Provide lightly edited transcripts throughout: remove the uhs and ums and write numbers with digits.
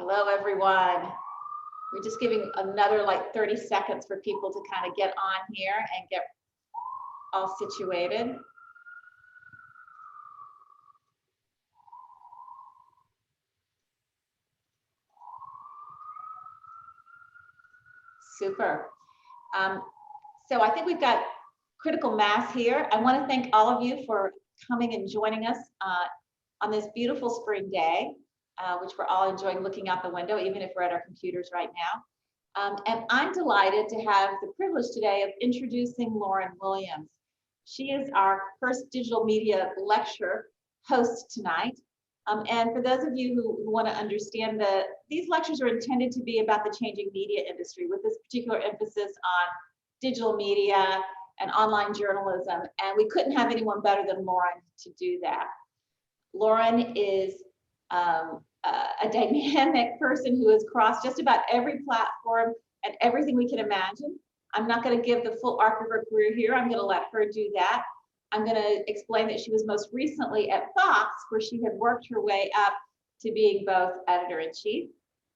Hello, everyone. We're just giving another like 30 seconds for people to kind of get on here and get all situated. Super. So I think we've got critical mass here. I want to thank all of you for coming and joining us on this beautiful spring day, which we're all enjoying looking out the window, even if we're at our computers right now. And I'm delighted to have the privilege today of introducing Lauren Williams. She is our Hearst Digital Media Lecture host tonight. And for those of you who want to understand these lectures are intended to be about the changing media industry with this particular emphasis on digital media and online journalism. And we couldn't have anyone better than Lauren to do that. Lauren is a dynamic person who has crossed just about every platform and everything we can imagine. I'm not going to give the full arc of her career here. I'm going to let her do that. I'm going to explain that she was most recently at Fox, where she had worked her way up to being both editor-in-chief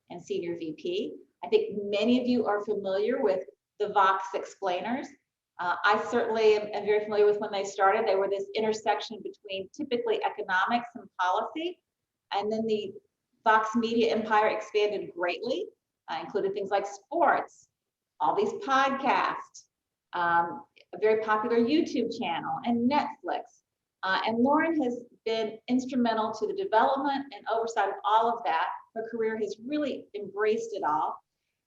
and senior VP. I think many of you are familiar with the Vox explainers. I certainly am very familiar with when they started. They were this intersection between typically economics and policy. And then the Vox media empire expanded greatly, included things like sports, all these podcasts, a very popular YouTube channel, and Netflix. And Lauren has been instrumental to the development and oversight of all of that. Her career has really embraced it all.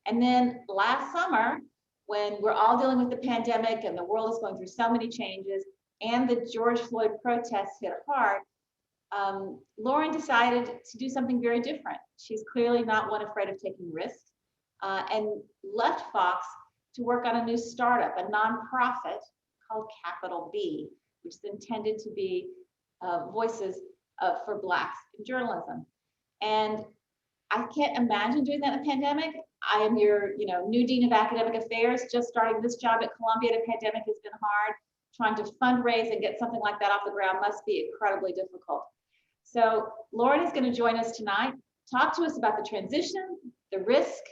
And then last summer, when we're all dealing with the pandemic and the world is going through so many changes and the George Floyd protests hit hard, Lauren decided to do something very different. She's clearly not one afraid of taking risks, and left Fox to work on a new startup, a nonprofit called Capital B, which is intended to be voices for Blacks in journalism. And I can't imagine doing that in a pandemic. I am your new Dean of Academic Affairs, just starting this job at Columbia. The pandemic has been hard. Trying to fundraise and get something like that off the ground must be incredibly difficult. So Lauren is going to join us tonight, talk to us about the transition, the risk,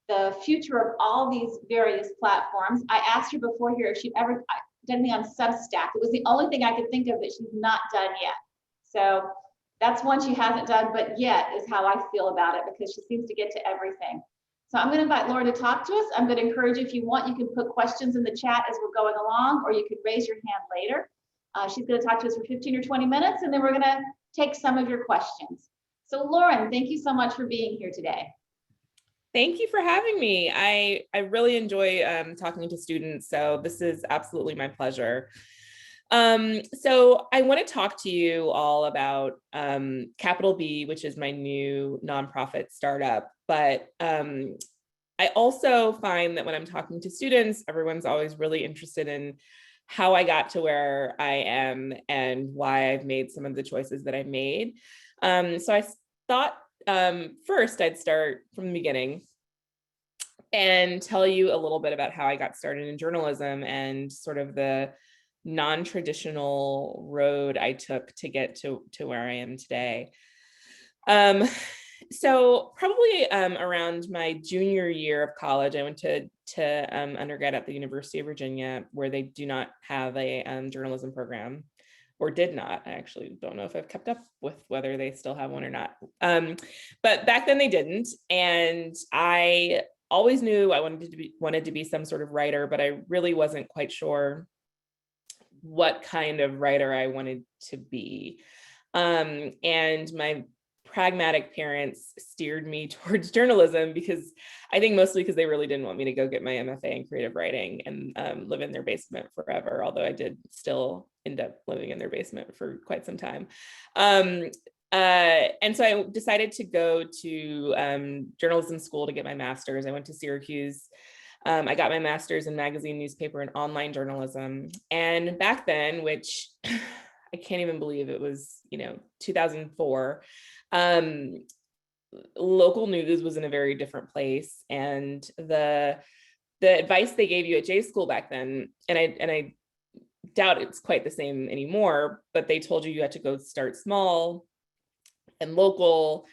the future of all these various platforms. I asked her before here if she'd ever done anything on Substack. It was the only thing I could think of that she's not done yet. So that's one she hasn't done, but yet is how I feel about it, because she seems to get to everything. So I'm going to invite Lauren to talk to us. I'm going to encourage you, if you want, you can put questions in the chat as we're going along, or you could raise your hand later. She's going to talk to us for 15 or 20 minutes, and then we're going to take some of your questions. So Lauren, thank you so much for being here today. Thank you for having me. I really enjoy talking to students, so this is absolutely my pleasure. So I want to talk to you all about Capital B, which is my new nonprofit startup. But I also find that when I'm talking to students, everyone's always really interested in how I got to where I am and why I've made some of the choices that I made. So I thought first I'd start from the beginning and tell you a little bit about how I got started in journalism and sort of the non-traditional road I took to get to where I am today. So probably around my junior year of college, I went to undergrad at the University of Virginia, where they do not have a journalism program, or did not. I actually don't know if I've kept up with whether they still have one or not. But back then they didn't, and I always knew I wanted to be some sort of writer, but I really wasn't quite sure what kind of writer I wanted to be. And my pragmatic parents steered me towards journalism, because I think mostly because they really didn't want me to go get my MFA in creative writing and live in their basement forever, although I did still end up living in their basement for quite some time. And so I decided to go to journalism school to get my master's. I went to Syracuse. I got my master's in magazine, newspaper, and online journalism. And back then, which I can't even believe it was, 2004, local news was in a very different place. And the advice they gave you at J school back then, and I doubt it's quite the same anymore, but they told you had to go start small and local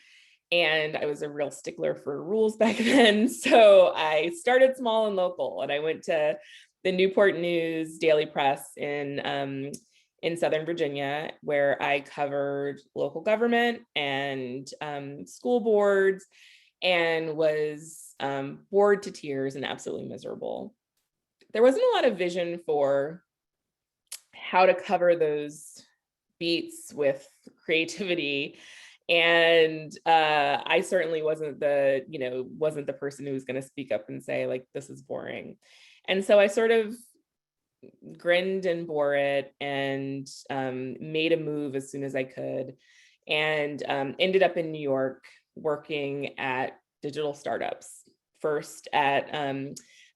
And I was a real stickler for rules back then. So I started small and local, and I went to the Newport News Daily Press in Southern Virginia, where I covered local government and school boards, and was bored to tears and absolutely miserable. There wasn't a lot of vision for how to cover those beats with creativity. And I certainly wasn't the person who was going to speak up and say, like, this is boring. And so I sort of grinned and bore it, and made a move as soon as I could, and ended up in New York working at digital startups. First at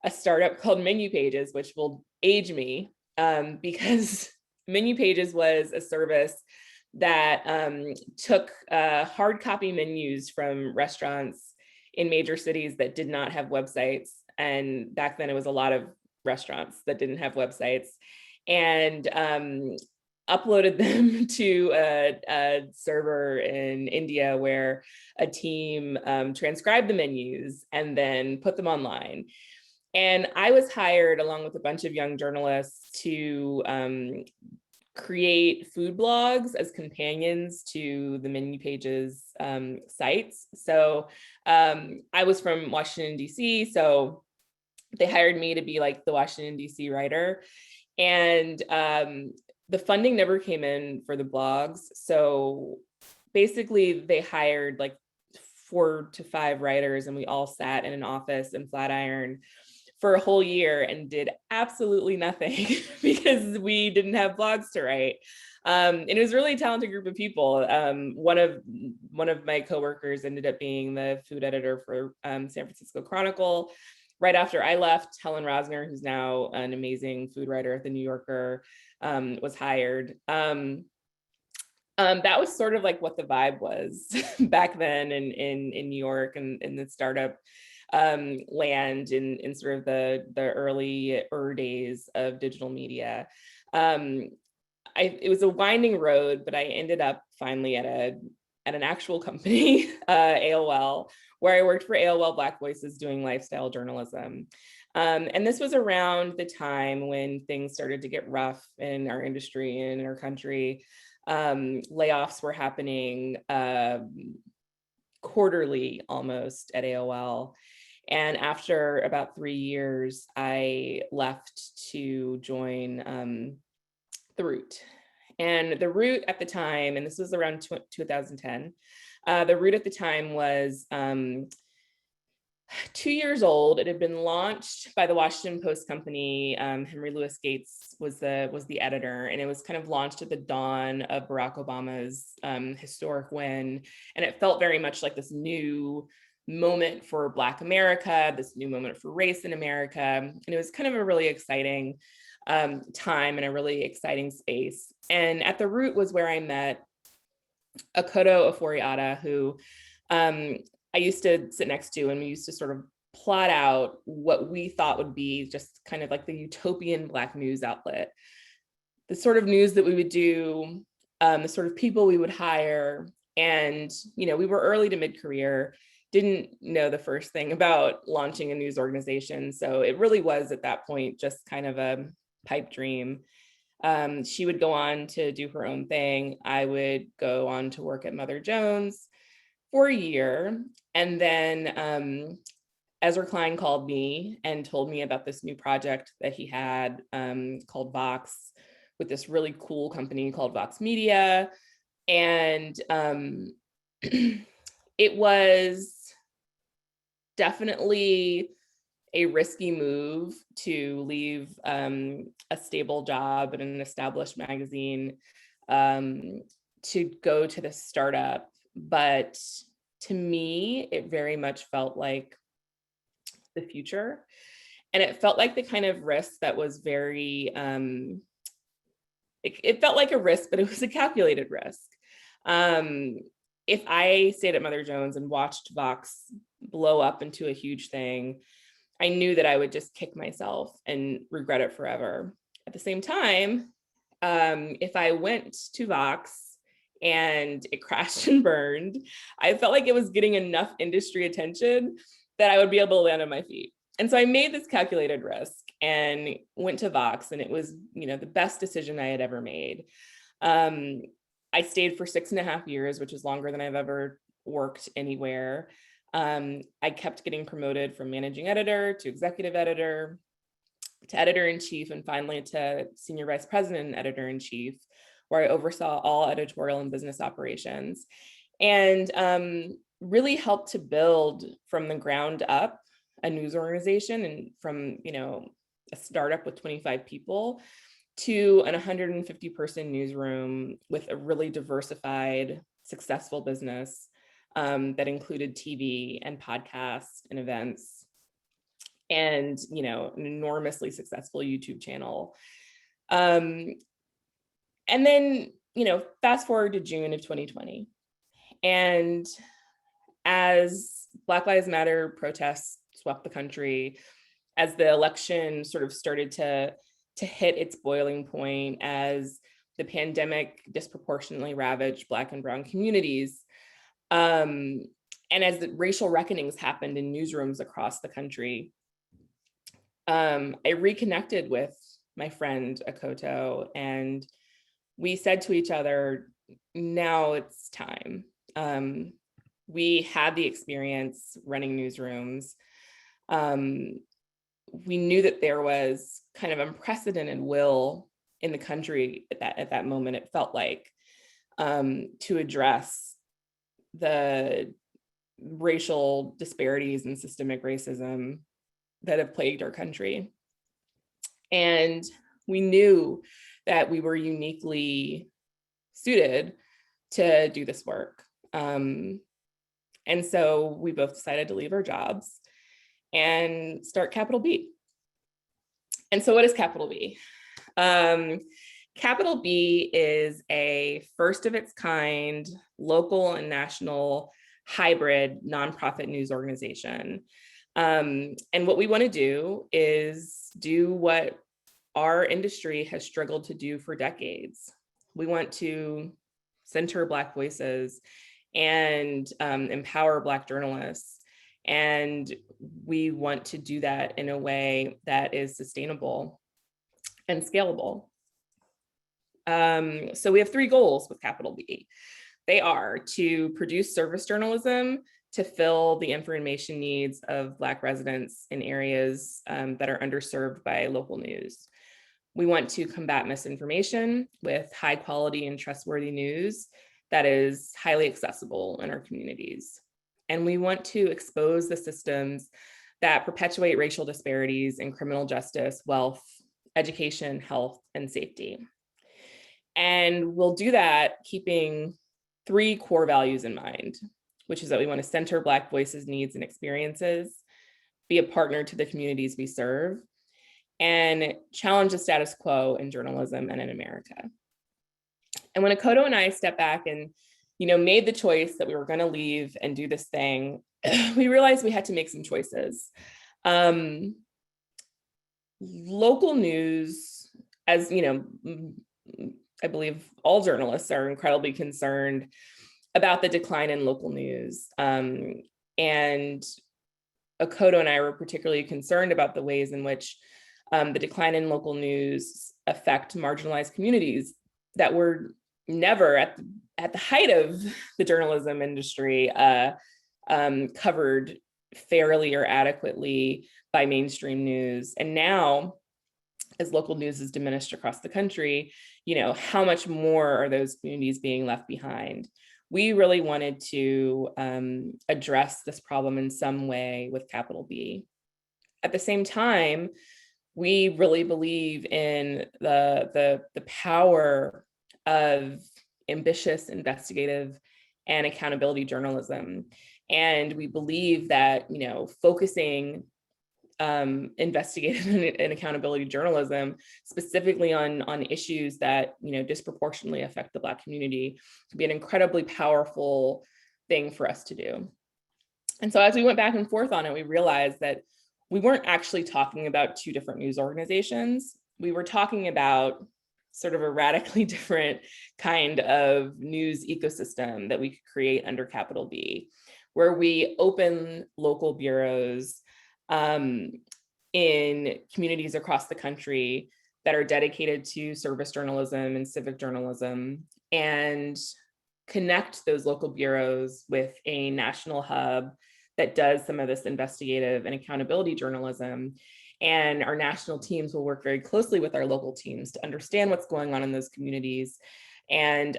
a startup called Menu Pages, which will age me, because Menu Pages was a service that took hard copy menus from restaurants in major cities that did not have websites. And back then it was a lot of restaurants that didn't have websites, and uploaded them to a server in India, where a team transcribed the menus and then put them online. And I was hired along with a bunch of young journalists to create food blogs as companions to the Menu Pages sites. So I was from Washington, D.C., so they hired me to be like the Washington, D.C. writer. And the funding never came in for the blogs. So basically they hired like 4 to 5 writers, and we all sat in an office in Flatiron for a whole year and did absolutely nothing because we didn't have blogs to write. And it was a really talented group of people. One of my coworkers ended up being the food editor for San Francisco Chronicle. Right after I left, Helen Rosner, who's now an amazing food writer at the New Yorker, was hired. That was sort of like what the vibe was back then in New York, and in the startup land in sort of the early days of digital media. It was a winding road, but I ended up finally at an actual company, AOL, where I worked for AOL Black Voices doing lifestyle journalism. And this was around the time when things started to get rough in our industry and in our country. Layoffs were happening quarterly almost at AOL. And after about 3 years, I left to join The Root. And The Root at the time, and this was around 2010, The Root at the time was 2 years old. It had been launched by the Washington Post company. Henry Louis Gates was the editor, and it was kind of launched at the dawn of Barack Obama's historic win. And it felt very much like this new moment for Black America, this new moment for race in America. And it was kind of a really exciting time and a really exciting space. And at The Root was where I met Akoto Ofori-Atta, who I used to sit next to, and we used to sort of plot out what we thought would be just kind of like the utopian Black news outlet, the sort of news that we would do, the sort of people we would hire. And, we were early to mid-career, didn't know the first thing about launching a news organization. So it really was at that point just kind of a pipe dream. She would go on to do her own thing. I would go on to work at Mother Jones for a year. And then Ezra Klein called me and told me about this new project that he had called Vox, with this really cool company called Vox Media. And it was definitely a risky move to leave a stable job at an established magazine to go to the startup. But to me, it very much felt like the future. And it felt like the kind of risk that was very, it felt like a risk, but it was a calculated risk. If I stayed at Mother Jones and watched Vox blow up into a huge thing, I knew that I would just kick myself and regret it forever. At the same time, if I went to Vox and it crashed and burned. I felt like it was getting enough industry attention that I would be able to land on my feet. And so I made this calculated risk and went to Vox, and it was, the best decision I had ever made. I stayed for 6.5 years, which is longer than I've ever worked anywhere. I kept getting promoted from managing editor to executive editor to editor-in-chief, and finally to senior vice president and editor-in-chief, where I oversaw all editorial and business operations, and really helped to build from the ground up a news organization, and from a startup with 25 people to an 150 person newsroom with a really diversified, successful business that included TV and podcasts and events, and an enormously successful YouTube channel. And then fast forward to June of 2020, and as Black Lives Matter protests swept the country, as the election sort of started to hit its boiling point, as the pandemic disproportionately ravaged Black and Brown communities, and as the racial reckonings happened in newsrooms across the country, I reconnected with my friend Akoto, and we said to each other, now it's time. We had the experience running newsrooms. We knew that there was kind of unprecedented will in the country at that moment, it felt like, to address the racial disparities and systemic racism that have plagued our country. And we knew that we were uniquely suited to do this work. And so we both decided to leave our jobs and start Capital B. And so what is Capital B? Capital B is a first of its kind, local and national hybrid nonprofit news organization. And what we want to do is do what our industry has struggled to do for decades. We want to center Black voices and empower Black journalists. And we want to do that in a way that is sustainable and scalable. So we have 3 goals with Capital B. They are to produce service journalism to fill the information needs of Black residents in areas that are underserved by local news. We want to combat misinformation with high quality and trustworthy news that is highly accessible in our communities. And we want to expose the systems that perpetuate racial disparities in criminal justice, wealth, education, health, and safety. And we'll do that keeping 3 core values in mind, which is that we want to center Black voices, needs, and experiences, be a partner to the communities we serve, and challenge the status quo in journalism and in America. And when Akoto and I stepped back and made the choice that we were going to leave and do this thing, we realized we had to make some choices. Local news, as I believe all journalists are incredibly concerned about the decline in local news. And Akoto and I were particularly concerned about the ways in which the decline in local news affect marginalized communities that were never at the height of the journalism industry covered fairly or adequately by mainstream news. And now, as local news is diminished across the country, how much more are those communities being left behind? We really wanted to address this problem in some way with Capital B. At the same time, we really believe in the power of ambitious, investigative, and accountability journalism. And we believe that, focusing investigative and accountability journalism specifically on issues that disproportionately affect the Black community could be an incredibly powerful thing for us to do. And so as we went back and forth on it, we realized that we weren't actually talking about 2 different news organizations. We were talking about sort of a radically different kind of news ecosystem that we could create under capital B, where we open local bureaus in communities across the country that are dedicated to service journalism and civic journalism, and connect those local bureaus with a national hub that does some of this investigative and accountability journalism. And our national teams will work very closely with our local teams to understand what's going on in those communities. And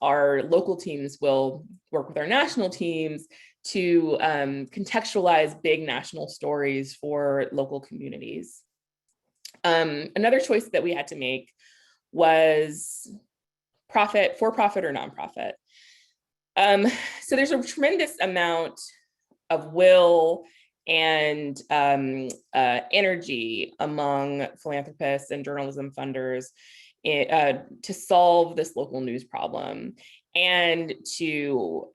our local teams will work with our national teams to contextualize big national stories for local communities. Another choice that we had to make was for-profit or nonprofit. So there's a tremendous amount of will and energy among philanthropists and journalism funders to solve this local news problem and to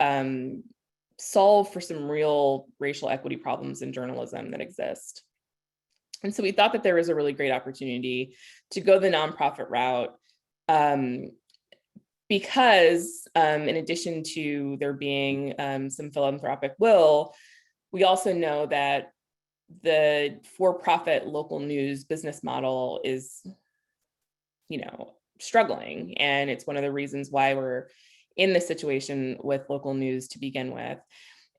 solve for some real racial equity problems in journalism that exist. And so we thought that there was a really great opportunity to go the nonprofit route, because in addition to there being some philanthropic will, we also know that the for-profit local news business model is, struggling. And it's one of the reasons why we're in this situation with local news to begin with.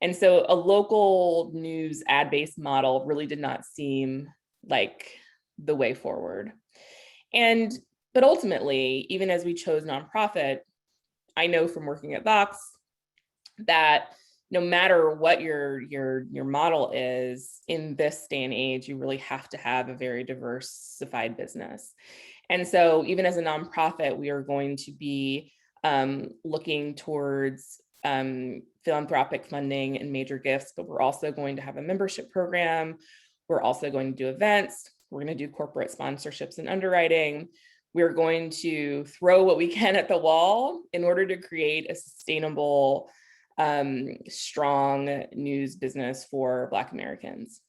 And so a local news ad-based model really did not seem like the way forward. But ultimately, even as we chose nonprofit, I know from working at Vox that no matter what your model is in this day and age, you really have to have a very diversified business. And so even as a nonprofit, we are going to be looking towards philanthropic funding and major gifts, but we're also going to have a membership program. We're also going to do events. We're going to do corporate sponsorships and underwriting. We're going to throw what we can at the wall in order to create a sustainable, strong news business for Black Americans.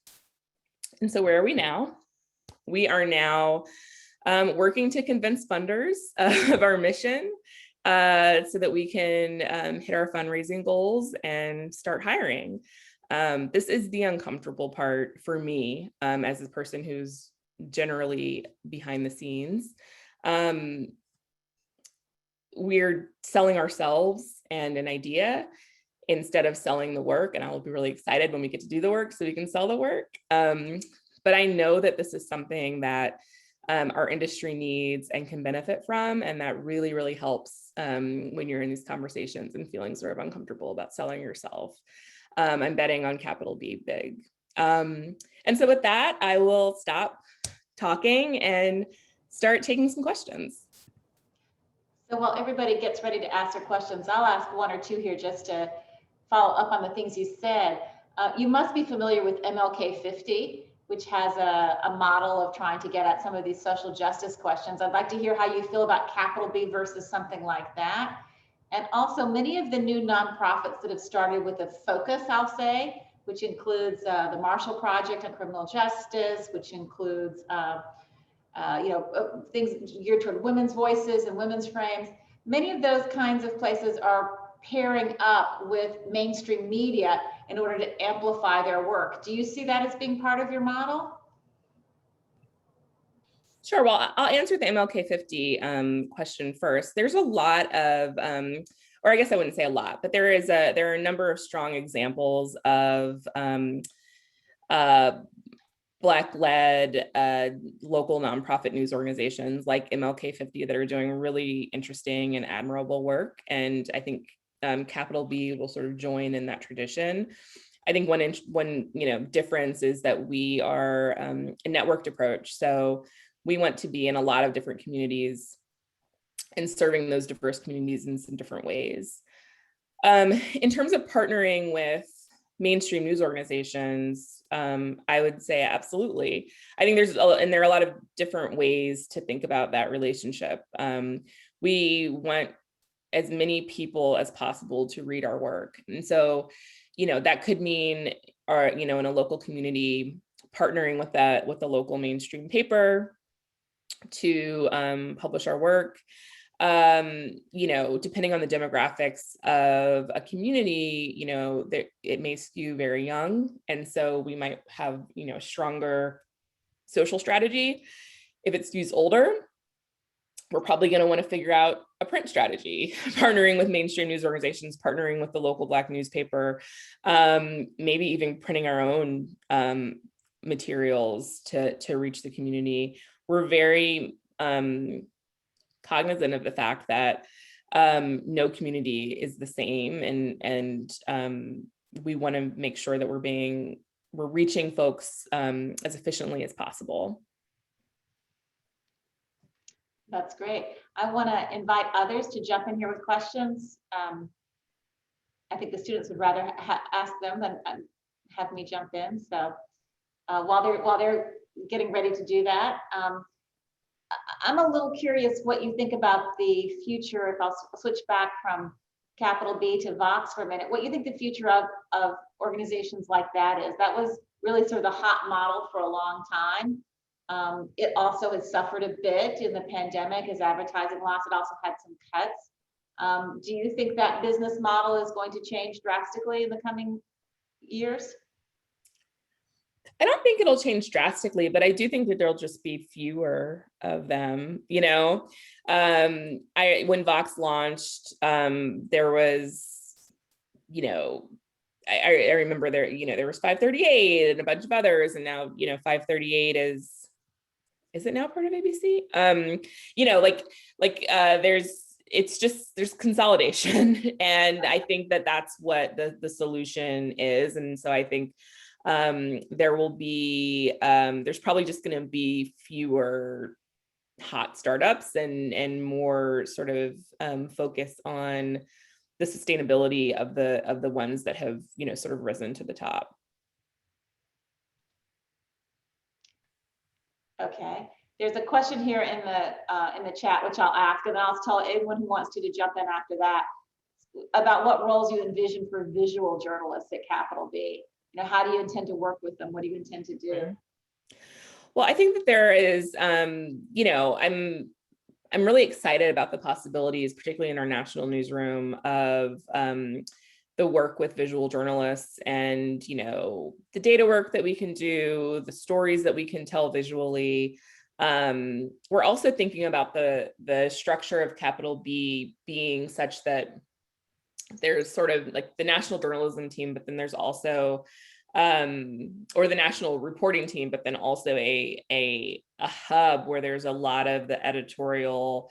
And so where are we now? We are now working to convince funders of our mission so that we can hit our fundraising goals and start hiring. This is the uncomfortable part for me as a person who's generally behind the scenes. We're selling ourselves and an idea instead of selling the work. And I will be really excited when we get to do the work so we can sell the work. But I know that this is something that our industry needs and can benefit from. And that really, really helps when you're in these conversations and feeling sort of uncomfortable about selling yourself. I'm betting on capital B big. And so with that, I will stop talking and start taking some questions. So while everybody gets ready to ask their questions, I'll ask one or two here just to follow up on the things you said. You must be familiar with MLK 50, which has a model of trying to get at some of these social justice questions. I'd like to hear how you feel about capital B versus something like that. And also many of the new nonprofits that have started with a focus, I'll say, which includes the Marshall Project on criminal justice, which includes things geared toward women's voices and women's frames. Many of those kinds of places are pairing up with mainstream media in order to amplify their work. Do you see that as being part of your model? Sure. Well, I'll answer the MLK 50 question first. There's a lot of, or I guess I wouldn't say a lot, but there are a number of strong examples of Black-led local nonprofit news organizations like MLK 50 that are doing really interesting and admirable work. And I think Capital B will sort of join in that tradition. I think one difference is that we are a networked approach. So we want to be in a lot of different communities and serving those diverse communities in some different ways. In terms of partnering with mainstream news organizations, I would say absolutely. I think there are a lot of different ways to think about that relationship. We want as many people as possible to read our work. And so, that could mean in a local community, partnering with the local mainstream paper, to publish our work. You know, depending on the demographics of a community, you know, it may skew very young. And so we might have, you know, stronger social strategy. If it skews older, we're probably going to want to figure out a print strategy, partnering with mainstream news organizations, partnering with the local Black newspaper, maybe even printing our own materials to reach the community. We're very cognizant of the fact that no community is the same, and we want to make sure that we're reaching folks as efficiently as possible. That's great. I want to invite others to jump in here with questions. I think the students would rather ask them than have me jump in. So while they're getting ready to do that, I'm a little curious what you think about the future. If I'll switch back from capital B to Vox for a minute, what you think the future of organizations like that is. That was really sort of the hot model for a long time. It also has suffered a bit in the pandemic as advertising loss. It also had some cuts. Do you think that business model is going to change drastically in the coming years? I don't think it'll change drastically, but I do think that there'll just be fewer of them. You know, when Vox launched, there was, you know, I remember there, you know, there was 538 and a bunch of others, and now, you know, 538 is it now part of ABC? You know, there's consolidation, and I think that that's what the solution is. And so I think there will be, there's probably just going to be fewer hot startups and more sort of focus on the sustainability of the ones that have, you know, sort of risen to the top. Okay, there's a question here in the chat, which I'll ask, and I'll tell anyone who wants to jump in after that, about what roles you envision for visual journalists at Capital B. You know, how do you intend to work with them? What do you intend to do? Well, I think that there is, you know, I'm really excited about the possibilities, particularly in our national newsroom, of the work with visual journalists, and, you know, the data work that we can do, the stories that we can tell visually. We're also thinking about the structure of Capital B being such that there's sort of like the national journalism team, but then there's also, or the national reporting team, but then also a hub where there's a lot of the editorial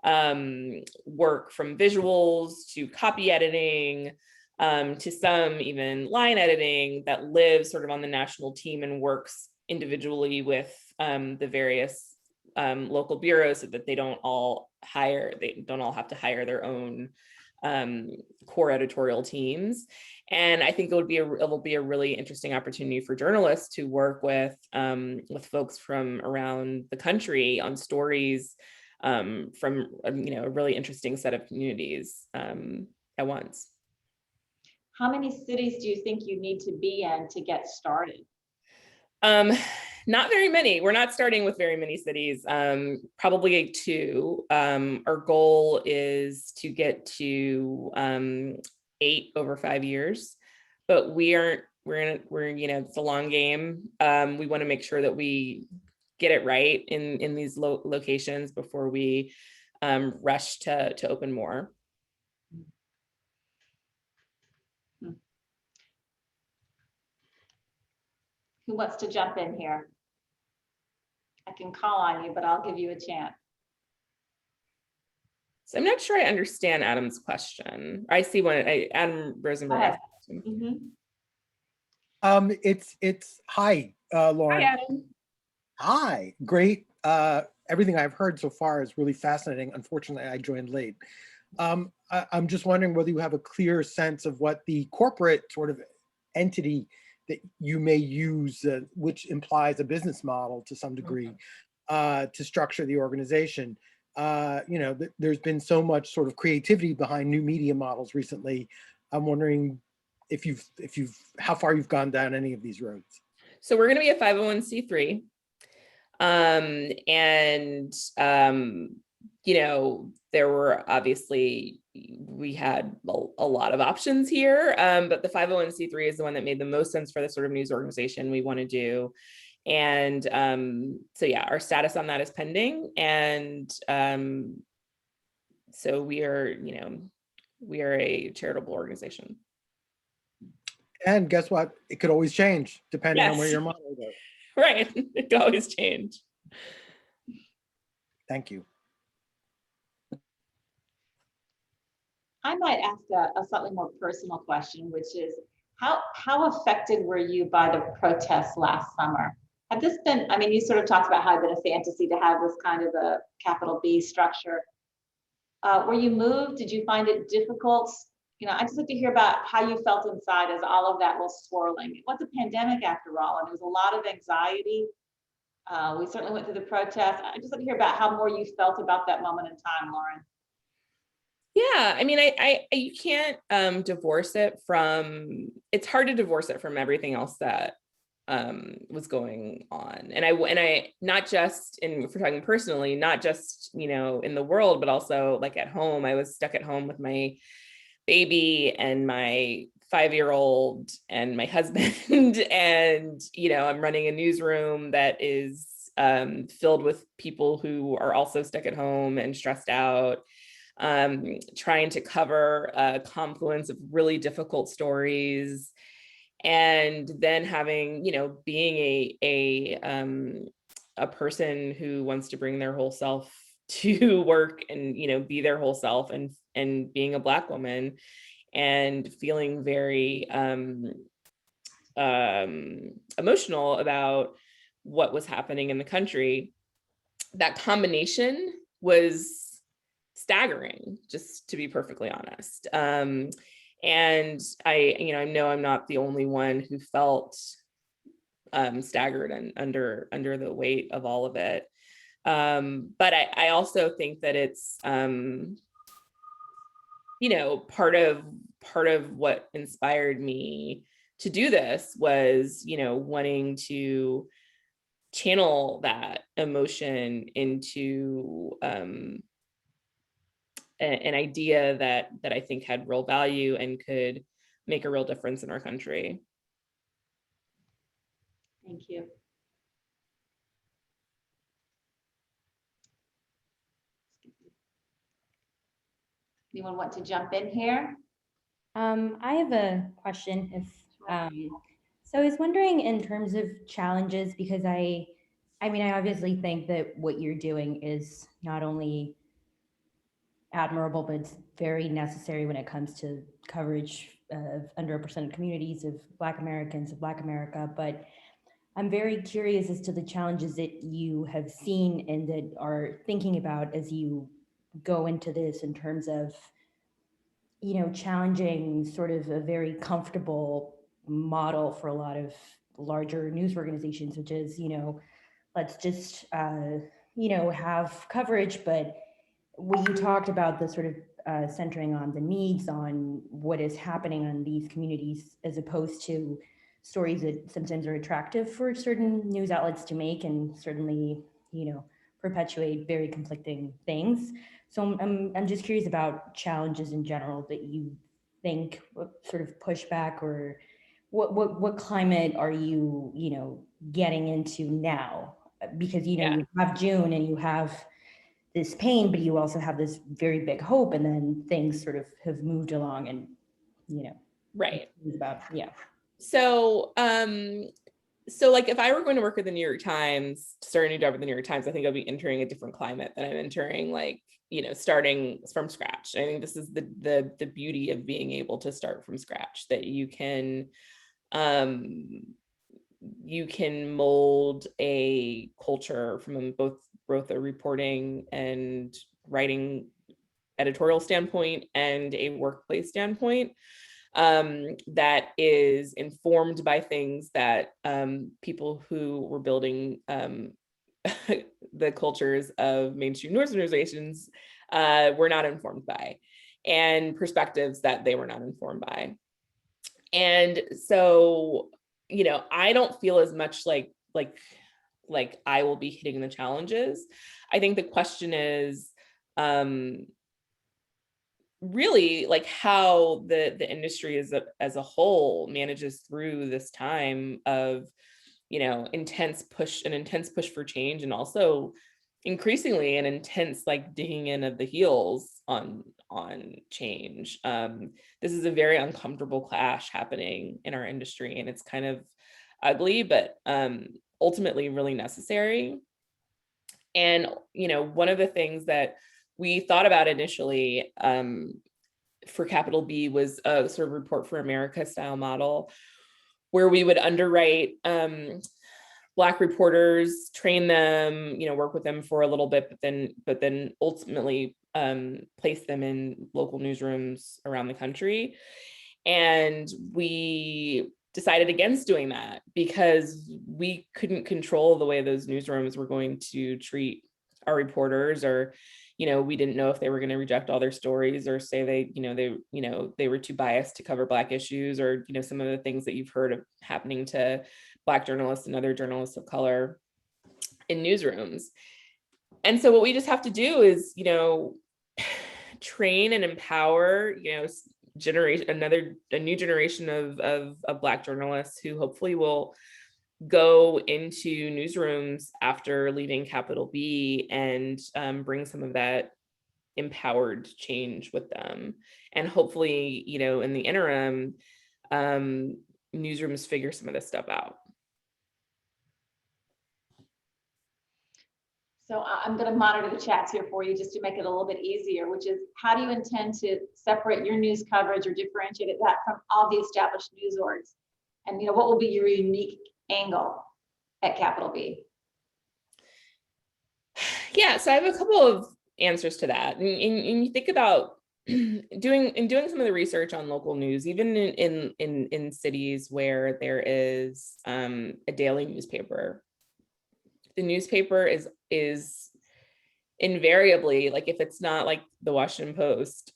work, from visuals to copy editing, to some even line editing, that lives sort of on the national team and works individually with the various local bureaus, so that they don't all have to hire their own core editorial teams. And I think it will be a really interesting opportunity for journalists to work with folks from around the country on stories from, you know, a really interesting set of communities at once. How many cities do you think you need to be in to get started? Not very many. We're not starting with very many cities, probably 2. Our goal is to get to 8 over 5 years, but we're you know, it's a long game. We want to make sure that we get it right in these locations before we rush to open more. Who wants to jump in here? I can call on you, but I'll give you a chance. So I'm not sure I understand Adam's question. I see one. Adam Rosenberg. It's hi, Lauren. Hi, Adam. Hi, great. Everything I've heard so far is really fascinating. Unfortunately, I joined late. I'm just wondering whether you have a clear sense of what the corporate sort of entity that you may use, which implies a business model to some degree, to structure the organization. You know, there's been so much sort of creativity behind new media models recently. I'm wondering if how far you've gone down any of these roads. So we're going to be a 501c3. And, you know, there were obviously, we had a lot of options here, but the 501c3 is the one that made the most sense for the sort of news organization we want to do. And so yeah, our status on that is pending. And so we are, you know, we are a charitable organization. And guess what? It could always change depending on where Yes. your model goes. Right. It can always change. Thank you. I might ask a slightly more personal question, which is how affected were you by the protests last summer? Have this been, I mean, you sort of talked about how it's been a fantasy to have this kind of a capital B structure. Were you moved? Did you find it difficult? You know, I'd just like to hear about how you felt inside as all of that was swirling. It was a pandemic after all, and there was a lot of anxiety. We certainly went through the protests. I'd just like to hear about how more you felt about that moment in time, Lauren. Yeah, I mean, you can't divorce it from, it's hard to divorce it from everything else that was going on. And I not just in, if we're talking personally, not just, you know, in the world, but also like at home. I was stuck at home with my baby and my 5-year-old and my husband. And, you know, I'm running a newsroom that is filled with people who are also stuck at home and stressed out, trying to cover a confluence of really difficult stories. And then having, you know, being a person who wants to bring their whole self to work and, you know, be their whole self, and being a Black woman and feeling very emotional about what was happening in the country. That combination was staggering, just to be perfectly honest. And I know I'm not the only one who felt staggered and under the weight of all of it. But I also think that it's, you know, part of what inspired me to do this was, you know, wanting to channel that emotion into an idea that I think had real value and could make a real difference in our country. Thank you. Anyone want to jump in here? I have a question. So I was wondering in terms of challenges, because I mean, I obviously think that what you're doing is not only admirable, but it's very necessary when it comes to coverage of underrepresented communities, of Black Americans, of Black America. But I'm very curious as to the challenges that you have seen and that are thinking about as you go into this in terms of, you know, challenging sort of a very comfortable model for a lot of larger news organizations, which is, you know, let's just, you know, have coverage. But when you talked about the sort of centering on the needs, on what is happening on these communities, as opposed to stories that sometimes are attractive for certain news outlets to make, and certainly, you know, perpetuate very conflicting things. So I'm just curious about challenges in general that you think, what sort of pushback, or what climate are you, you know, getting into now? Because, you know, Yeah. you have June and you have this pain, but you also have this very big hope, and then things sort of have moved along, and, you know, Right. it's about, yeah. So, so like if I were going to work with the New York Times, start a new job with the New York Times, I think I'd be entering a different climate than I'm entering, like, you know, starting from scratch. I think this is the beauty of being able to start from scratch, that you can mold a culture from both a reporting and writing editorial standpoint and a workplace standpoint, that is informed by things that people who were building the cultures of mainstream news organizations were not informed by, and perspectives that they were not informed by. And so, you know, I don't feel as much like like I will be hitting the challenges. I think the question is really like how the industry as a whole manages through this time of, you know, an intense push for change, and also increasingly an intense like digging in of the heels on change. This is a very uncomfortable clash happening in our industry, and it's kind of ugly, but ultimately really necessary. And, you know, one of the things that we thought about initially for Capital B was a sort of report for America style model, where we would underwrite Black reporters, train them, you know, work with them for a little bit, but then ultimately place them in local newsrooms around the country. And we decided against doing that because we couldn't control the way those newsrooms were going to treat our reporters, or, you know, we didn't know if they were going to reject all their stories or say they were too biased to cover Black issues, or, you know, some of the things that you've heard of happening to Black journalists and other journalists of color in newsrooms. And so what we just have to do is, you know, train and empower, you know, a new generation of Black journalists who hopefully will go into newsrooms after leaving Capital B and bring some of that empowered change with them. And hopefully, you know, in the interim, newsrooms figure some of this stuff out. So I'm going to monitor the chats here for you just to make it a little bit easier, which is, how do you intend to separate your news coverage or differentiate that from all the established news orgs? And, you know, what will be your unique angle at Capital B? Yeah, so I have a couple of answers to that. And you think about doing some of the research on local news, even in cities where there is a daily newspaper. The newspaper is invariably, like, if it's not like the Washington Post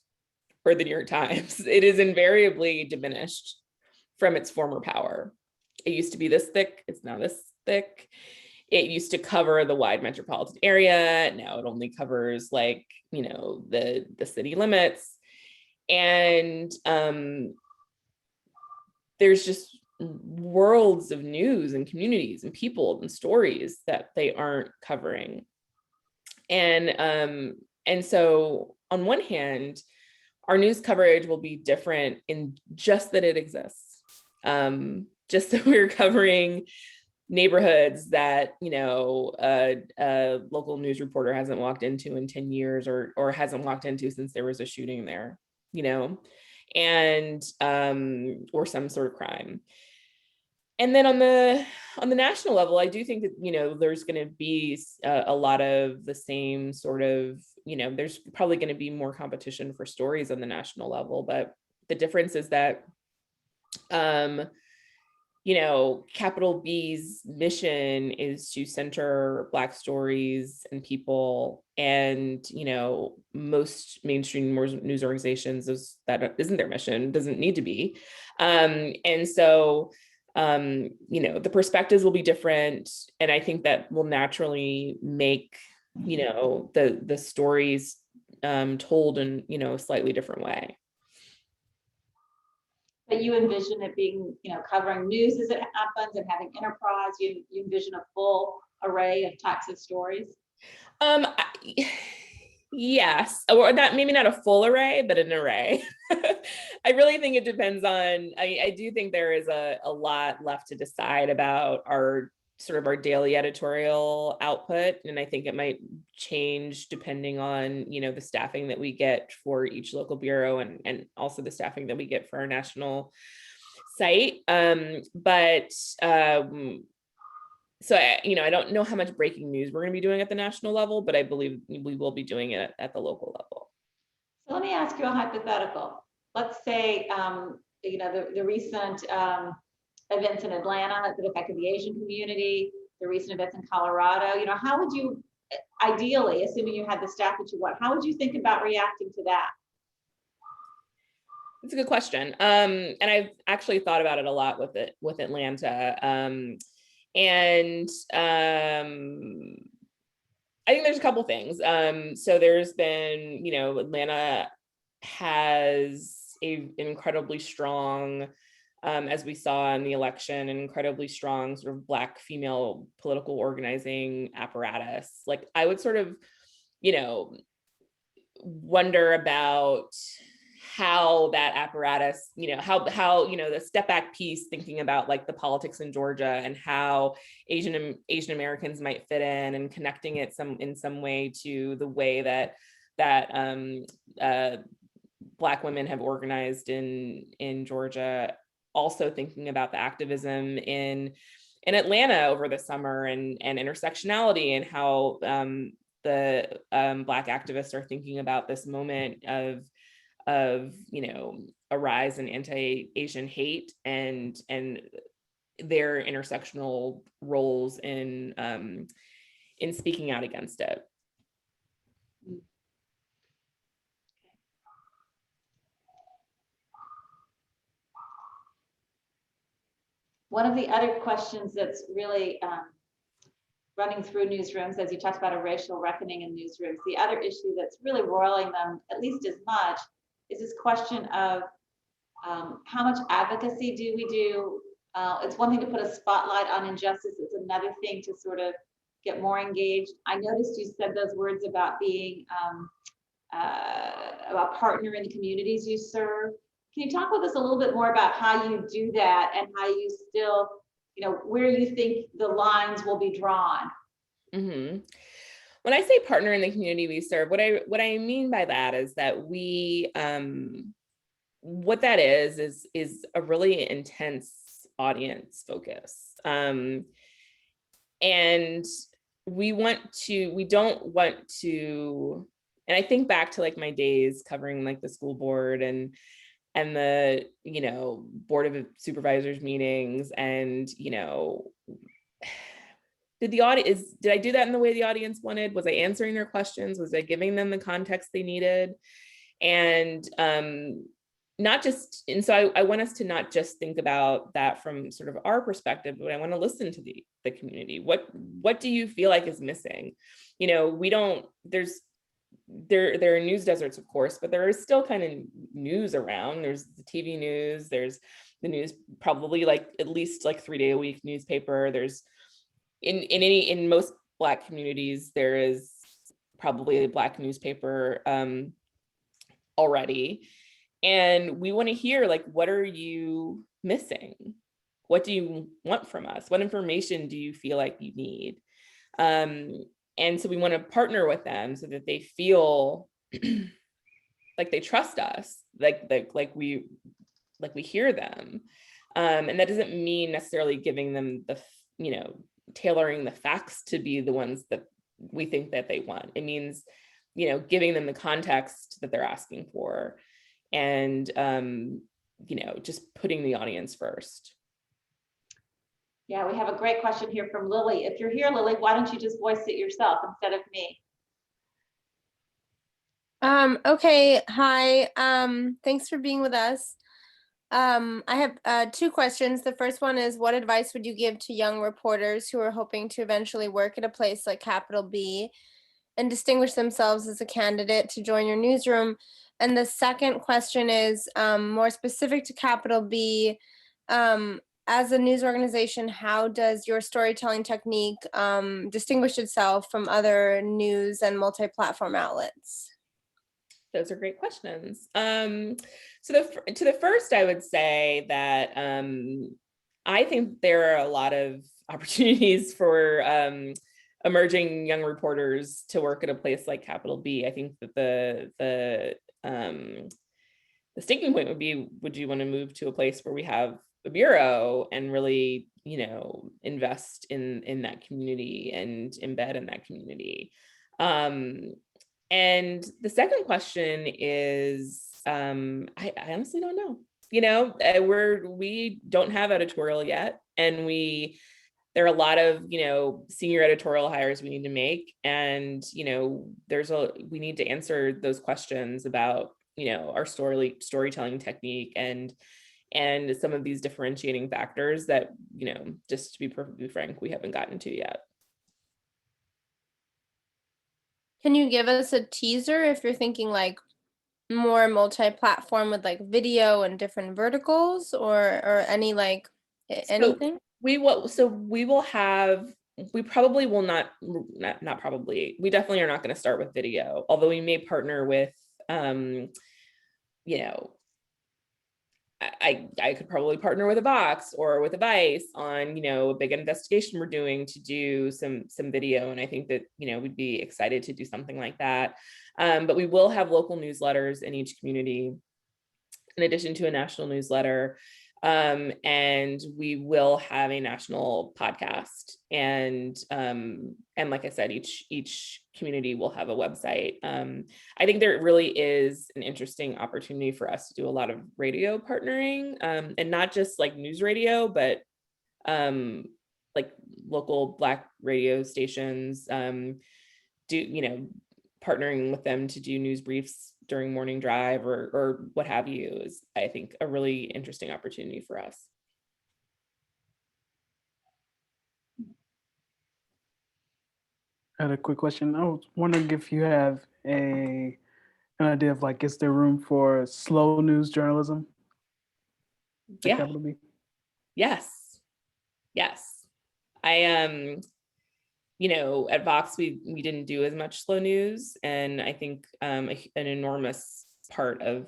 or the New York Times, it is invariably diminished from its former power. It used to be this thick, it's now this thick. It used to cover the wide metropolitan area. Now it only covers, like, you know, the city limits. And there's just worlds of news and communities and people and stories that they aren't covering. And so on one hand, our news coverage will be different in just that it exists. Just that we're covering neighborhoods that, you know, a local news reporter hasn't walked into in 10 years or hasn't walked into since there was a shooting there, you know, and or some sort of crime. And then on the national level, I do think that, you know, there's going to be a lot of the same sort of, you know, there's probably going to be more competition for stories on the national level, but the difference is that, you know, Capital B's mission is to center Black stories and people, and, you know, most mainstream news organizations, that isn't their mission, doesn't need to be. And so, you know, the perspectives will be different, and I think that will naturally make, you know, the stories told in, you know, a slightly different way. But you envision it being, you know, covering news as it happens and having enterprise. You envision a full array of types of stories. Yes, or not, maybe not a full array, but an array. I really think it depends on, I do think there is a lot left to decide about our daily editorial output. And I think it might change depending on, you know, the staffing that we get for each local bureau, and also the staffing that we get for our national site. So, you know, I don't know how much breaking news we're going to be doing at the national level, but I believe we will be doing it at the local level. So let me ask you a hypothetical. Let's say, you know, the recent events in Atlanta that affected the Asian community, the recent events in Colorado, you know, how would you, ideally, assuming you had the staff that you want, how would you think about reacting to that? It's a good question. And I've actually thought about it a lot with Atlanta. And I think there's a couple things. So there's been, Atlanta has an incredibly strong, as we saw in the election, an incredibly strong sort of Black female political organizing apparatus. Like I would sort of, wonder about how that apparatus, how the step back piece, thinking about like the politics in Georgia and how Asian Americans might fit in, and connecting it in some way to the way that Black women have organized in Georgia. Also thinking about the activism in Atlanta over the summer, and intersectionality, and how the Black activists are thinking about this moment of a rise in anti-Asian hate and their intersectional roles in speaking out against it. One of the other questions that's really running through newsrooms, as you talked about a racial reckoning in newsrooms, the other issue that's really roiling them at least as much is this question of how much advocacy do we do? It's one thing to put a spotlight on injustice. It's another thing to sort of get more engaged. I noticed you said those words about being about partner in the communities you serve. Can you talk with us a little bit more about how you do that, and how you still, where you think the lines will be drawn? Mm-hmm. When I say partner in the community we serve, what I mean by that is that we, what that is a really intense audience focus. And we don't want to, and I think back to like my days covering like the school board and the, board of supervisors meetings, and, did I do that in the way the audience wanted? Was I answering their questions? Was I giving them the context they needed? And so I want us to not just think about that from sort of our perspective, but I want to listen to the community. What do you feel like is missing? There are news deserts, of course, but there is still kind of news around. There's the TV news, there's the news, probably like at least like 3-day-a-week newspaper. There's in most Black communities, there is probably a Black newspaper already. And we want to hear, like, what are you missing? What do you want from us? What information do you feel like you need? And so we want to partner with them so that they feel like they trust us, like we hear them. And that doesn't mean necessarily giving them tailoring the facts to be the ones that we think that they want. It means, giving them the context that they're asking for, and, just putting the audience first. Yeah, we have a great question here from Lily. If you're here, Lily, why don't you just voice it yourself instead of me? Okay, hi. Thanks for being with us. I have 2 questions. The first one is, what advice would you give to young reporters who are hoping to eventually work at a place like Capital B and distinguish themselves as a candidate to join your newsroom? And the second question is more specific to Capital B. As a news organization, how does your storytelling technique distinguish itself from other news and multi-platform outlets? Those are great questions. So to the first, I would say that I think there are a lot of opportunities for emerging young reporters to work at a place like Capital B. I think that the sticking point would be, would you want to move to a place where we have a bureau and really, invest in that community and embed in that community? And the second question is, I honestly don't know. We don't have editorial yet, and there are a lot of, senior editorial hires we need to make. And, we need to answer those questions about, our storytelling technique and and some of these differentiating factors that, just to be perfectly frank, we haven't gotten to yet. Can you give us a teaser if you're thinking like more multi-platform with like video and different verticals, or any like anything? We probably will not probably, we definitely are not going to start with video, although we may partner with, I could probably partner with a Vox or with a Vice on, a big investigation we're doing to do some video. And I think that, we'd be excited to do something like that. But we will have local newsletters in each community, in addition to a national newsletter. And we will have a national podcast, and like I said, each community will have a website. I think there really is an interesting opportunity for us to do a lot of radio partnering, and not just like news radio, but like local Black radio stations, partnering with them to do news briefs during morning drive or what have you is, I think, a really interesting opportunity for us. I had a quick question. I was wondering if you have an idea of like, is there room for slow news journalism? Yeah. Capital B? Yes. I at Vox, we didn't do as much slow news, and I think an enormous part of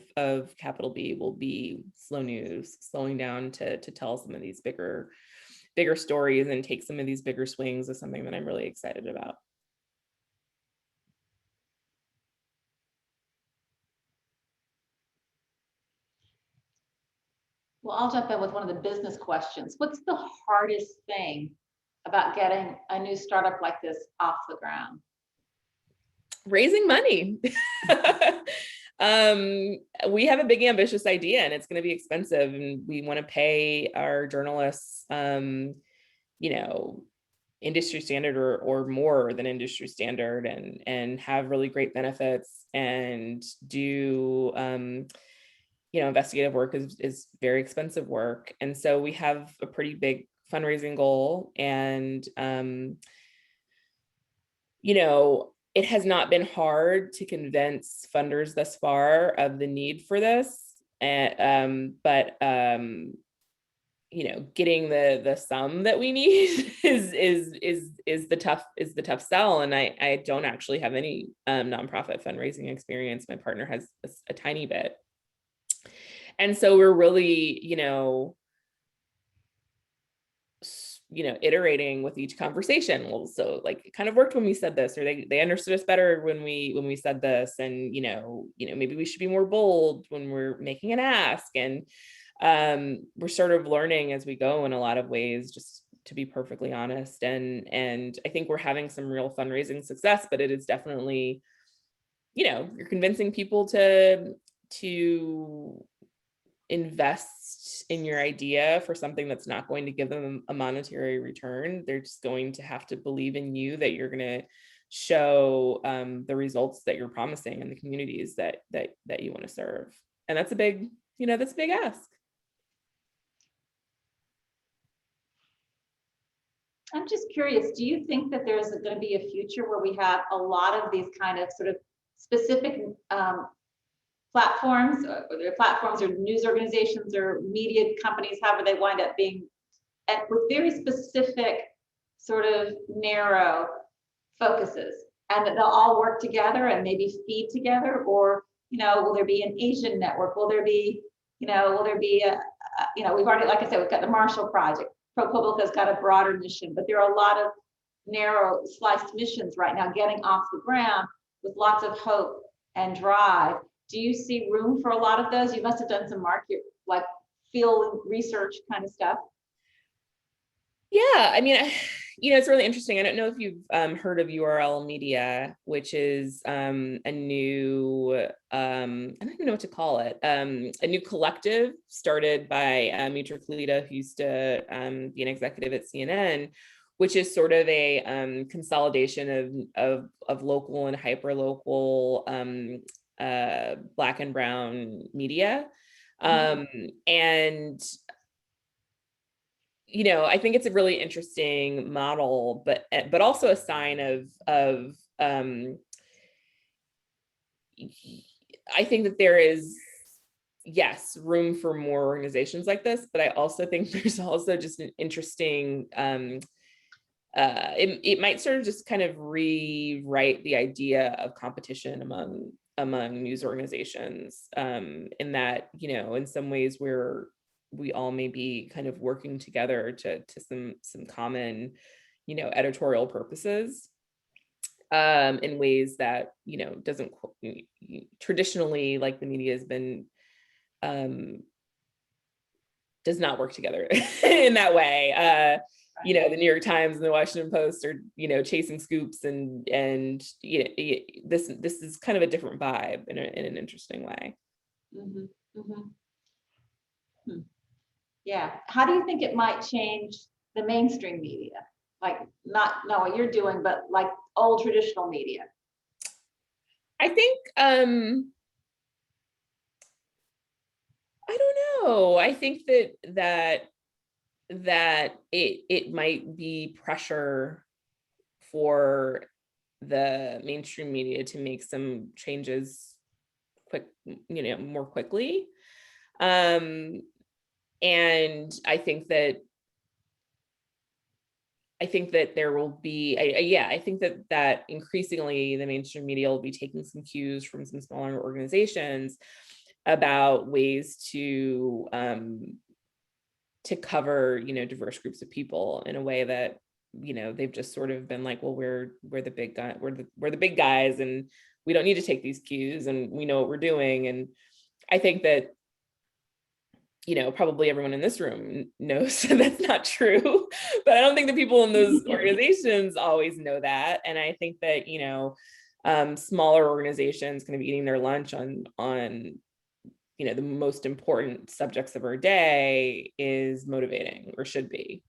Capital B will be slow news, slowing down to tell some of these bigger stories and take some of these bigger swings is something that I'm really excited about. Well, I'll jump in with one of the business questions. What's the hardest thing about getting a new startup like this off the ground? Raising money. We have a big ambitious idea, and it's going to be expensive, and we want to pay our journalists industry standard or more than industry standard, and have really great benefits, and do investigative work is very expensive work. And so we have a pretty big fundraising goal, and it has not been hard to convince funders thus far of the need for this, but getting the sum that we need is the tough sell. And I don't actually have any nonprofit fundraising experience. My partner has a tiny bit, and so we're really iterating with each conversation. Well, so like it kind of worked when we said this, or they understood us better when we said this, and maybe we should be more bold when we're making an ask. And we're sort of learning as we go in a lot of ways, just to be perfectly honest. And I think we're having some real fundraising success, but it is definitely, you're convincing people to invest in your idea for something that's not going to give them a monetary return. They're just going to have to believe in you, that you're going to show the results that you're promising in the communities that you want to serve. And that's a big ask. I'm just curious, do you think that there's going to be a future where we have a lot of these kind of sort of specific platforms, or their platforms, or news organizations, or media companies, however they wind up being, and with very specific sort of narrow focuses, and that they'll all work together and maybe feed together? Or will there be an Asian network? Will there be we've already, like I said, we've got the Marshall Project. ProPublica's got a broader mission, but there are a lot of narrow sliced missions right now getting off the ground with lots of hope and drive. Do you see room for a lot of those? You must have done some market, like field research kind of stuff. Yeah, I mean, it's really interesting. I don't know if you've heard of URL Media, which is a new, I don't even know what to call it, a new collective started by Mitra Kalita, who used to be an executive at CNN, which is sort of a consolidation of local and hyper local Black and brown media. And I think it's a really interesting model, but also a sign of I think that there is, yes, room for more organizations like this, but I also think there's also just an interesting, it might sort of just kind of rewrite the idea of competition among news organizations, in that, in some ways we all may be kind of working together to some common, editorial purposes, in ways that, doesn't traditionally, like, the media has been, does not work together in that way. The New York Times and the Washington Post are, chasing scoops, and this is kind of a different vibe in an interesting way. Mhm, mhm. Yeah. How do you think it might change the mainstream media? Like, not what you're doing, but like old traditional media. I think, I don't know. I think that it might be pressure for the mainstream media to make some changes more quickly. And I think that there will be, I think that increasingly the mainstream media will be taking some cues from some smaller organizations about ways to cover, diverse groups of people in a way that, they've just sort of been like, well, we're the big guy, we're the big guys, and we don't need to take these cues, and we know what we're doing. And I think that, probably everyone in this room knows that's not true, but I don't think the people in those organizations always know that. And I think that, smaller organizations kind of eating their lunch on the most important subjects of our day is motivating, or should be.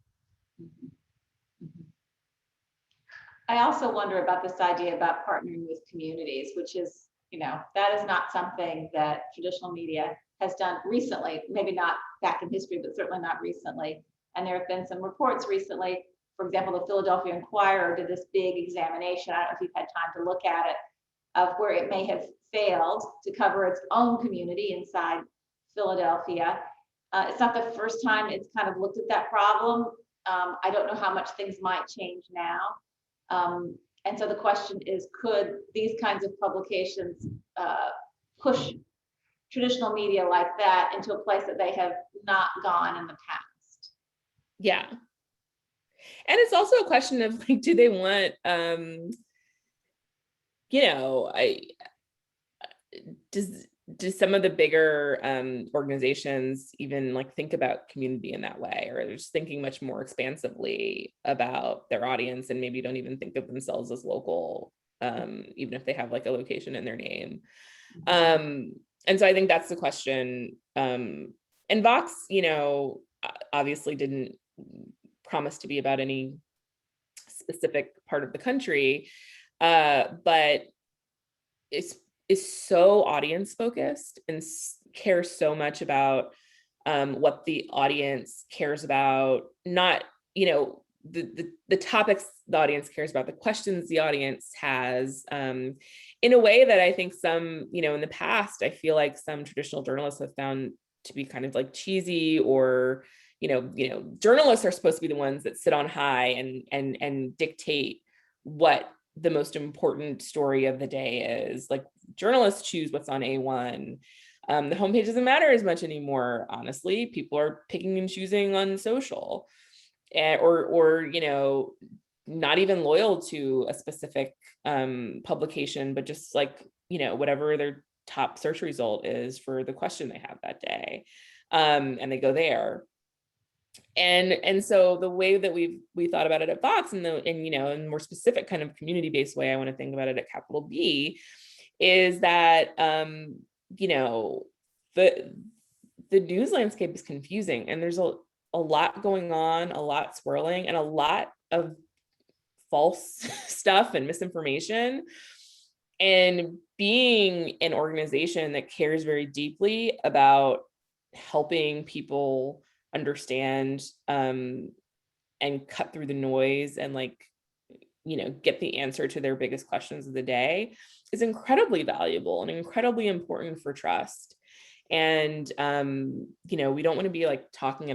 I also wonder about this idea about partnering with communities, which is, that is not something that traditional media has done recently, maybe not back in history, but certainly not recently. And there have been some reports recently. For example, the Philadelphia Inquirer did this big examination. I don't know if you've had time to look at it, of where it may have failed to cover its own community inside Philadelphia. It's not the first time it's kind of looked at that problem. I don't know how much things might change now. And so the question is, could these kinds of publications push traditional media like that into a place that they have not gone in the past? Yeah. And it's also a question of, like, do they want, does some of the bigger organizations even, like, think about community in that way, or they're just thinking much more expansively about their audience, and maybe don't even think of themselves as local, even if they have, like, a location in their name. And so I think that's the question. And Vox, obviously didn't promise to be about any specific part of the country, but is so audience focused and cares so much about what the audience cares about, not, the topics the audience cares about, the questions the audience has, in a way that I think some, in the past, I feel like some traditional journalists have found to be kind of like cheesy, or, journalists are supposed to be the ones that sit on high and dictate what the most important story of the day is. Like, journalists choose what's on A1. The homepage doesn't matter as much anymore, honestly. People are picking and choosing on social, or not even loyal to a specific publication, but just, like, whatever their top search result is for the question they have that day, and they go there. And so the way that we thought about it at Vox, and in more specific kind of community-based way I want to think about it at capital B, is that the news landscape is confusing, and there's a lot going on, a lot swirling, and a lot of false stuff and misinformation. And being an organization that cares very deeply about helping people understand and cut through the noise and like, get the answer to their biggest questions of the day is incredibly valuable and incredibly important for trust. And, we don't want to be like talking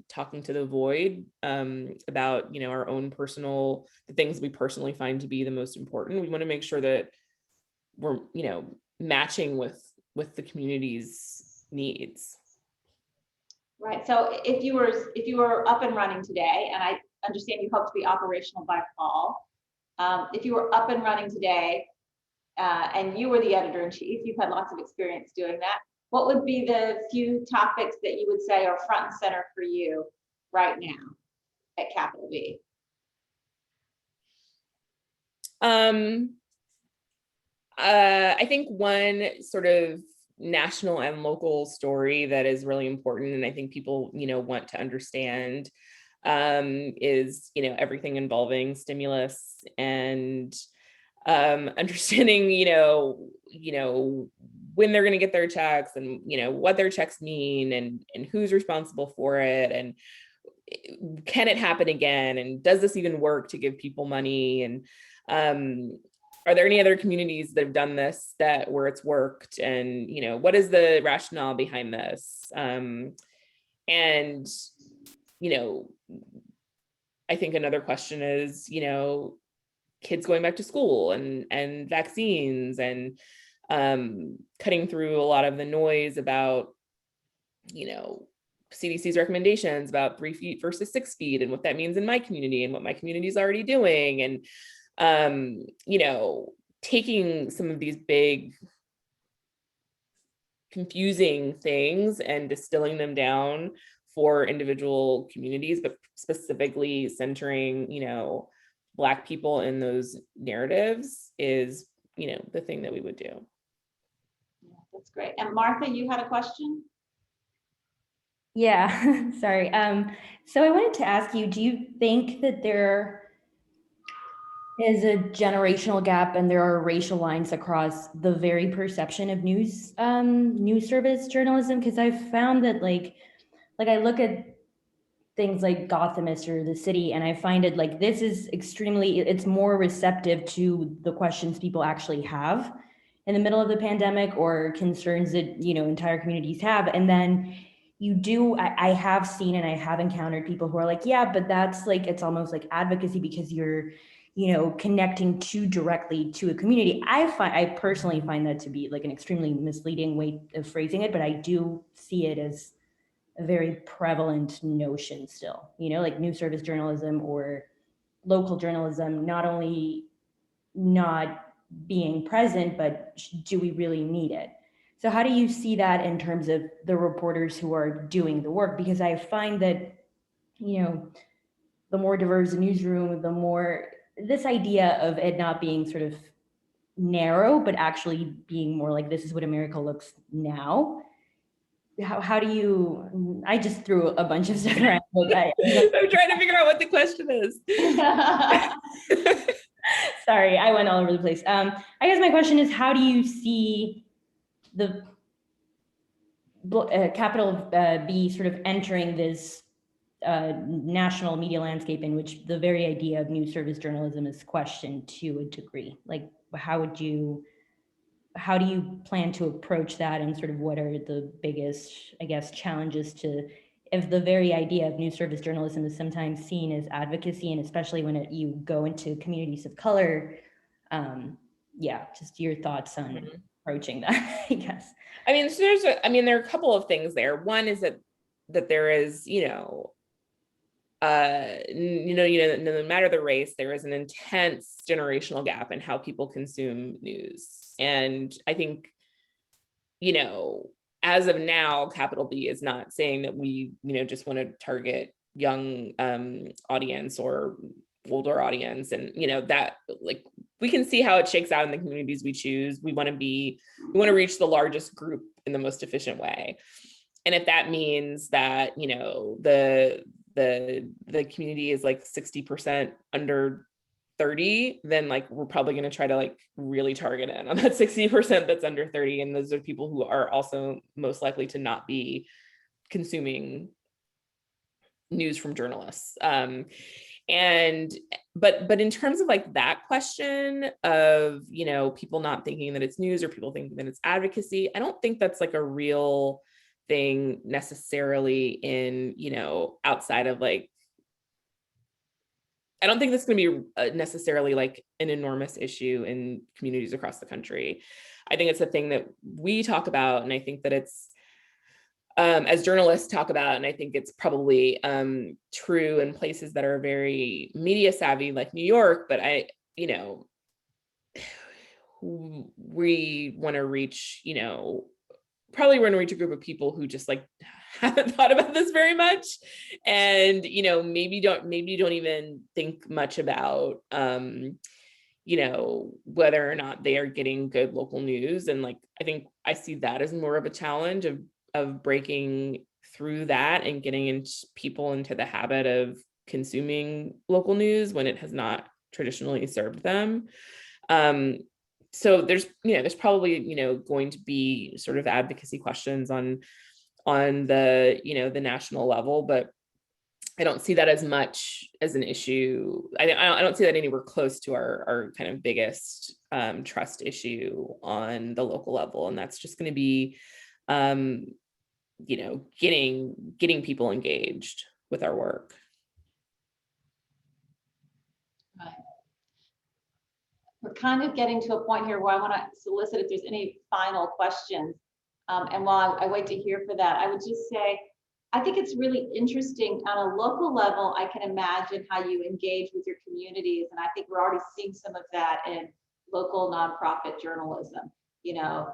talking to the void about, our own the things we personally find to be the most important. We want to make sure that we're, matching with the community's needs. Right. So if you were up and running today, and I understand you hope to be operational by fall, if you were up and running today, and you were the editor in chief, you've had lots of experience doing that. What would be the few topics that you would say are front and center for you right now at Capital B? I think one sort of national and local story that is really important, and I think people, want to understand, is, everything involving stimulus and understanding, when they're going to get their checks and, what their checks mean and who's responsible for it, and can it happen again, and does this even work to give people money, and are there any other communities that have done this where it's worked, and what is the rationale behind this, and I think another question is kids going back to school and vaccines and cutting through a lot of the noise about CDC's recommendations about 3 feet versus 6 feet and what that means in my community and what my community is already doing, and taking some of these big confusing things and distilling them down for individual communities, but specifically centering Black people in those narratives is the thing that we would do. Yeah, that's great. And Martha, you had a question? Yeah, sorry. So I wanted to ask you, do you think that there is a generational gap and there are racial lines across the very perception of news service journalism? Because I've found that like I look at things like Gothamist or The City, and I find it like this is it's more receptive to the questions people actually have in the middle of the pandemic or concerns that, entire communities have. And then I have seen and I have encountered people who are like, yeah, but that's like, it's almost like advocacy because you're, connecting too directly to a community. I personally find that to be like an extremely misleading way of phrasing it, but I do see it as a very prevalent notion still, like news service journalism or local journalism, not only not being present, but do we really need it? So how do you see that in terms of the reporters who are doing the work? Because I find that, the more diverse the newsroom, the more this idea of it not being sort of narrow, but actually being more like this is what America looks now. How do you, I just threw a bunch of stuff around. I'm trying to figure out what the question is. Sorry, I went all over the place. I guess my question is, how do you see the capital B sort of entering this national media landscape in which the very idea of news service journalism is questioned to a degree? Like, how do you plan to approach that, and sort of what are the biggest, I guess, challenges to, if the very idea of news service journalism is sometimes seen as advocacy, and especially when you go into communities of color, just your thoughts on approaching that, I guess. I mean, so there are a couple of things there. One is that there is, no matter the race, there is an intense generational gap in how people consume news. And I think, as of now, Capital B is not saying that we, just want to target young audience or older audience. And, that like, we can see how it shakes out in the communities we choose. We want to reach the largest group in the most efficient way. And if that means that, the community is like 60% under 30, then like we're probably going to try to like really target in on that 60% that's under 30. And those are people who are also most likely to not be consuming news from journalists. But in terms of like that question of, you know, people not thinking that it's news or people thinking that it's advocacy, I don't think that's like a real thing necessarily in, you know, outside of like, I don't think that's going to be necessarily like an enormous issue in communities across the country. I think it's a thing that we talk about, and I think that it's, as journalists talk about, and I think it's probably true in places that are very media savvy, like New York, but you know, we want to reach, you know, probably want to reach a group of people who just like haven't thought about this very much, and you know, maybe don't even think much about you know, whether or not they are getting good local news. And like, I think I see that as more of a challenge of breaking through that and getting people into the habit of consuming local news when it has not traditionally served them. So there's, you know, there's probably, you know, going to be sort of advocacy questions on the, you know, the national level, but I don't see that as much as an issue. I don't see that anywhere close to our kind of biggest trust issue on the local level. And that's just going to be, you know, getting people engaged with our work. Right. We're kind of getting to a point here where I want to solicit if there's any final questions. And while I wait to hear for that, I would just say, I think it's really interesting on a local level. I can imagine how you engage with your communities. And I think we're already seeing some of that in local nonprofit journalism, you know,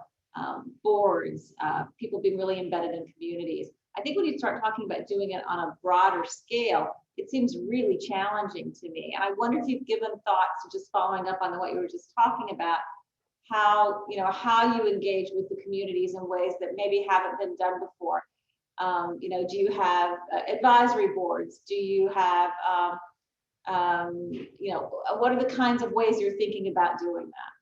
boards, people being really embedded in communities. I think when you start talking about doing it on a broader scale, it seems really challenging to me. And I wonder if you've given thoughts to just following up on what you were just talking about, how, you know, how you engage with the communities in ways that maybe haven't been done before. You know, do you have advisory boards? Do you have, you know, what are the kinds of ways you're thinking about doing that?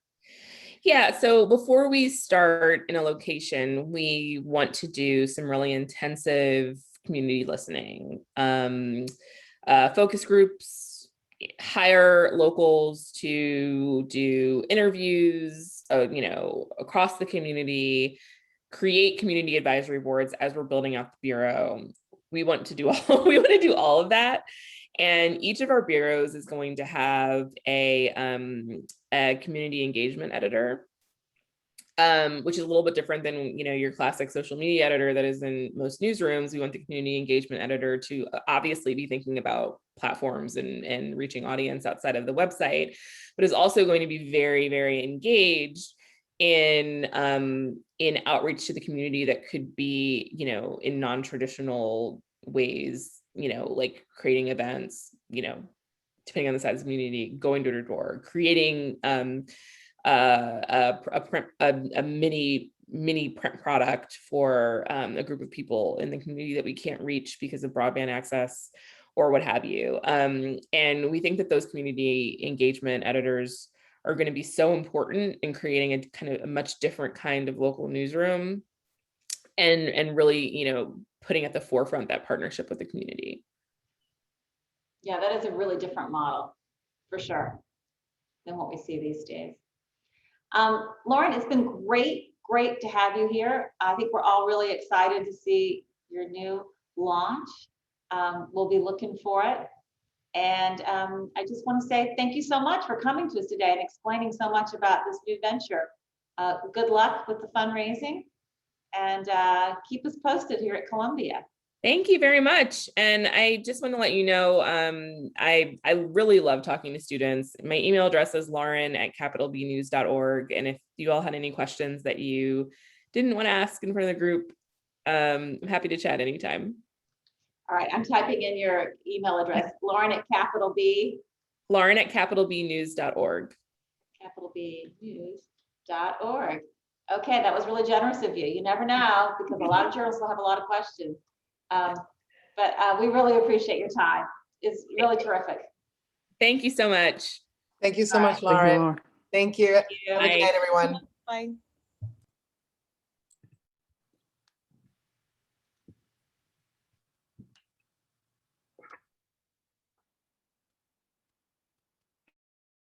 Yeah, so before we start in a location, we want to do some really intensive community listening, focus groups, hire locals to do interviews, you know, across the community, create community advisory boards as we're building out the bureau. We want to do all of that. And each of our bureaus is going to have a community engagement editor, which is a little bit different than, you know, your classic social media editor that is in most newsrooms. We want the community engagement editor to obviously be thinking about platforms and reaching audience outside of the website, but is also going to be very, very engaged in outreach to the community that could be, you know, in non-traditional ways, you know, like creating events, you know, depending on the size of the community, going door to door, creating a mini print product for a group of people in the community that we can't reach because of broadband access or what have you. And we think that those community engagement editors are going to be so important in creating a kind of a much different kind of local newsroom and really, you know, putting at the forefront that partnership with the community. Yeah, that is a really different model for sure than what we see these days. Lauren, it's been great to have you here. I think we're all really excited to see your new launch. We'll be looking for it. And I just want to say thank you so much for coming to us today and explaining so much about this new venture. Good luck with the fundraising, and keep us posted here at Columbia. Thank you very much. And I just want to let you know, I really love talking to students. My email address is lauren@capitalbnews.org. And if you all had any questions that you didn't want to ask in front of the group, I'm happy to chat anytime. All right, I'm typing in your email address, lauren@capitalbnews.org. lauren@capitalbnews.org. capitalbnews.org. Okay, that was really generous of you. You never know, because a lot of journalists will have a lot of questions. But we really appreciate your time. It's really terrific. Thank you so much. Thank you so much, Thank you, Lauren. Lauren. Thank you. Have a good Bye. night, everyone. Bye.